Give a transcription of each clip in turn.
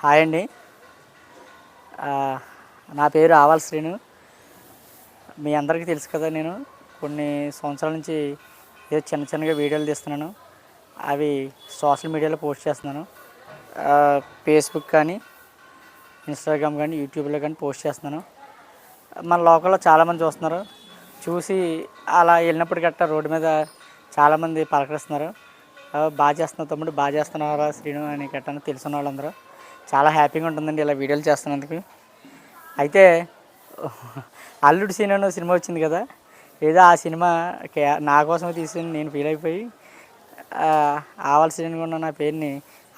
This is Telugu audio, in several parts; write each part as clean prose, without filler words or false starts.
హాయ్ అండి. నా పేరు ఆవాల్ శ్రీను. మీ అందరికీ తెలుసు కదా, నేను కొన్ని సంవత్సరాల నుంచి ఏదో చిన్నగా వీడియోలు తీస్తున్నాను. అవి సోషల్ మీడియాలో పోస్ట్ చేస్తున్నాను. ఫేస్బుక్ కానీ, ఇన్స్టాగ్రామ్ కానీ, యూట్యూబ్లో కానీ పోస్ట్ చేస్తున్నాను. మన లోకల్లో చాలామంది చూస్తున్నారు. చూసి అలా వెళ్ళినప్పుడు గట్టా రోడ్డు మీద చాలామంది పలకరిస్తున్నారు. బాగా చేస్తున్నావు తమ్ముడు, బాగా చేస్తున్నారా శ్రీను అని గట్టా తెలుసున్న వాళ్ళందరూ. చాలా హ్యాపీగా ఉంటుందండి ఇలా వీడియోలు చేస్తున్నందుకు. అయితే అల్లుడు సీను సినిమా వచ్చింది కదా, ఏదో ఆ సినిమా నా కోసం తీసి నేను ఫీల్ అయిపోయి ఆవాల్ శ్రీను ఉన్న నా పేరుని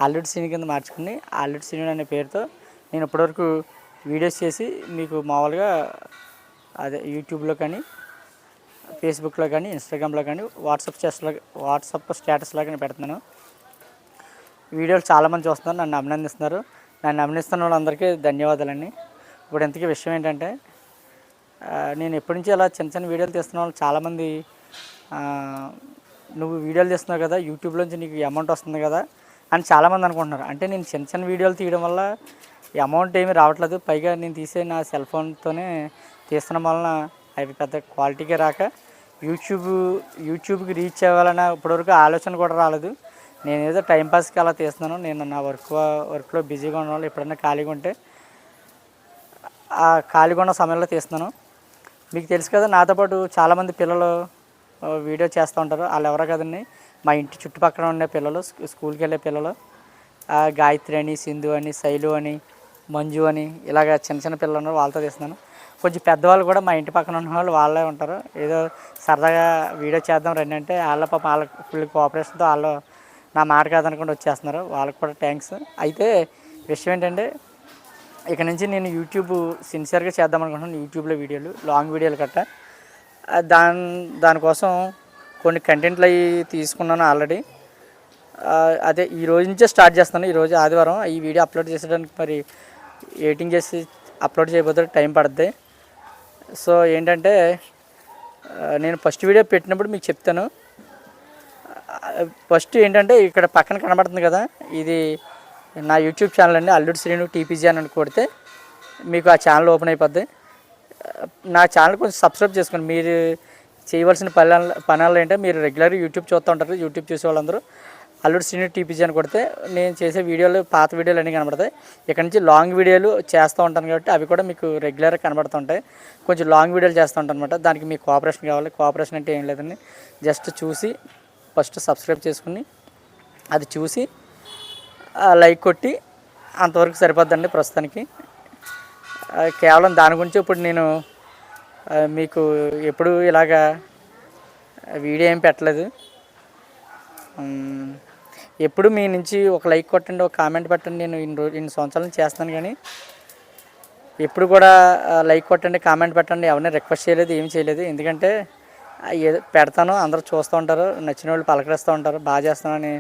అల్లుడు సీను కింద మార్చుకుని అల్లుడు సీను అనే పేరుతో నేను ఇప్పటివరకు వీడియోస్ చేసి మీకు మామూలుగా అదే యూట్యూబ్లో కానీ, ఫేస్బుక్లో కానీ, ఇన్స్టాగ్రామ్లో కానీ, వాట్సాప్ స్టేటస్లో కానీ పెడుతున్నాను. వీడియోలు చాలామంది చూస్తున్నారు, నన్ను అభినందిస్తున్నారు. నన్ను అభినందిస్తున్న వాళ్ళందరికీ ధన్యవాదాలండి. ఇప్పుడు ఇంతకీ విషయం ఏంటంటే, నేను ఎప్పటి నుంచి అలా చిన్న వీడియోలు తీస్తున్న వాళ్ళు చాలామంది నువ్వు వీడియోలు తీస్తున్నావు కదా, యూట్యూబ్లోంచి నీకు అమౌంట్ వస్తుంది కదా అని చాలామంది అనుకుంటున్నారు. అంటే నేను చిన్న వీడియోలు తీయడం వల్ల అమౌంట్ ఏమీ రావట్లేదు. పైగా నేను తీసే నా సెల్ ఫోన్తోనే తీస్తున్న వలన అవి పెద్ద క్వాలిటీగా రాక యూట్యూబ్కి రీచ్ అవ్వాలన్న ఇప్పటివరకు ఆలోచన కూడా రాలేదు. నేను ఏదో టైంపాస్కి అలా తీస్తున్నాను. నేను నా వర్క్లో బిజీగా ఉన్న వాళ్ళు ఎప్పుడైనా ఖాళీగా ఉంటే ఆ ఖాళీగా ఉన్న సమయంలో తీస్తున్నాను. మీకు తెలుసు కదా, నాతో పాటు చాలామంది పిల్లలు వీడియో చేస్తూ ఉంటారు. వాళ్ళు ఎవరో కదండి, మా ఇంటి చుట్టుపక్కల ఉండే పిల్లలు, స్కూల్కి వెళ్ళే పిల్లలు. గాయత్రి అని, సింధు అని, శైలు అని, మంజు అని, ఇలాగ చిన్న పిల్లలు ఉన్నారు, వాళ్ళతో తీస్తున్నాను. కొంచెం పెద్దవాళ్ళు కూడా మా ఇంటి పక్కన ఉన్న వాళ్ళు వాళ్ళే ఉంటారు. ఏదో సరదాగా వీడియో చేద్దాం రండి అంటే వాళ్ళ ఫుల్ కోఆపరేషన్తో వాళ్ళు నా మాట కాదనుకుంటూ వచ్చేస్తున్నారు. వాళ్ళకి కూడా థ్యాంక్స్. అయితే విషయం ఏంటంటే, ఇక నుంచి నేను యూట్యూబ్ సిన్సియర్గా చేద్దాం అనుకుంటున్నాను. యూట్యూబ్లో వీడియోలు, లాంగ్ వీడియోలు గట్టా. దానికోసం కొన్ని కంటెంట్లు అవి తీసుకున్నాను ఆల్రెడీ. అదే ఈ రోజు నుంచే స్టార్ట్ చేస్తాను. ఈరోజు ఆదివారం. ఈ వీడియో అప్లోడ్ చేసేయడానికి మరి ఎడిటింగ్ చేసి అప్లోడ్ చేయబోతే టైం పడుతుంది. సో ఏంటంటే, నేను ఫస్ట్ వీడియో పెట్టినప్పుడు మీకు చెప్తాను. ఫస్ట్ ఏంటంటే, ఇక్కడ పక్కన కనబడుతుంది కదా, ఇది నా యూట్యూబ్ ఛానల్ అండి, అల్లుడు శ్రీను టీపీజీ అని కొడితే మీకు ఆ ఛానల్ ఓపెన్ అయిపోద్ది. నా ఛానల్ కొంచెం సబ్స్క్రైబ్ చేసుకోండి. మీరు చేయవలసిన పనులు ఏంటంటే, మీరు రెగ్యులర్గా యూట్యూబ్ చూస్తూ ఉంటారు. యూట్యూబ్ చూసే వాళ్ళందరూ అల్లుడు శ్రీను టీపీజీ అని కొడితే నేను చేసే వీడియోలు, పాత వీడియోలు అన్నీ కనబడతాయి. ఇక్కడ నుంచి లాంగ్ వీడియోలు చేస్తూ ఉంటాను కాబట్టి అవి కూడా మీకు రెగ్యులర్గా కనబడుతుంటాయి. కొంచెం లాంగ్ వీడియోలు చేస్తూ ఉంటాను అనమాట. దానికి మీకు కోఆపరేషన్ కావాలి. కోఆపరేషన్ అంటే ఏం లేదండి, జస్ట్ చూసి ఫస్ట్ సబ్స్క్రైబ్ చేసుకుని అది చూసి లైక్ కొట్టి అంతవరకు సరిపోద్దండి ప్రస్తుతానికి. కేవలం దాని గురించి ఇప్పుడు నేను మీకు ఎప్పుడు ఇలాగా వీడియో ఏం పెట్టలేదు. ఎప్పుడు మీ నుంచి ఒక లైక్ కొట్టండి, ఒక కామెంట్ పెట్టండి. నేను ఇన్ని సంవత్సరాల నుంచి చేస్తాను, కానీ ఎప్పుడు కూడా లైక్ కొట్టండి, కామెంట్ పెట్టండి ఎవరిని రిక్వెస్ట్ చేయలేదు, ఏం చేయలేదు. ఎందుకంటే పెడతాను, అందరూ చూస్తూ ఉంటారు, నచ్చిన వాళ్ళు పలకరిస్తూ ఉంటారు, బాగా చేస్తానని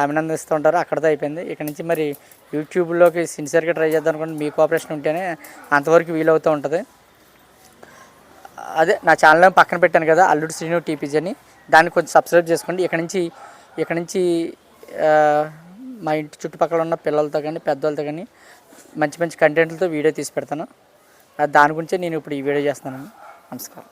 అభినందిస్తూ ఉంటారు. అక్కడితో అయిపోయింది. ఇక్కడ నుంచి మరి యూట్యూబ్లోకి సిన్సియర్గా ట్రై చేద్దాం అనుకోండి. మీ కోఆపరేషన్ ఉంటేనే అంతవరకు వీలవుతూ ఉంటుంది. అదే నా ఛానల్ పక్కన పెట్టాను కదా, అల్లుడు శ్రీను టీపీజీ అని, దాన్ని కొంచెం సబ్స్క్రైబ్ చేసుకోండి. ఇక్కడ నుంచి మా ఇంటి చుట్టుపక్కల ఉన్న పిల్లలతో కానీ, పెద్దవాళ్ళతో కానీ మంచి కంటెంట్లతో వీడియో తీసి పెడతాను. దాని గురించే నేను ఇప్పుడు ఈ వీడియో చేస్తున్నాను. నమస్కారం.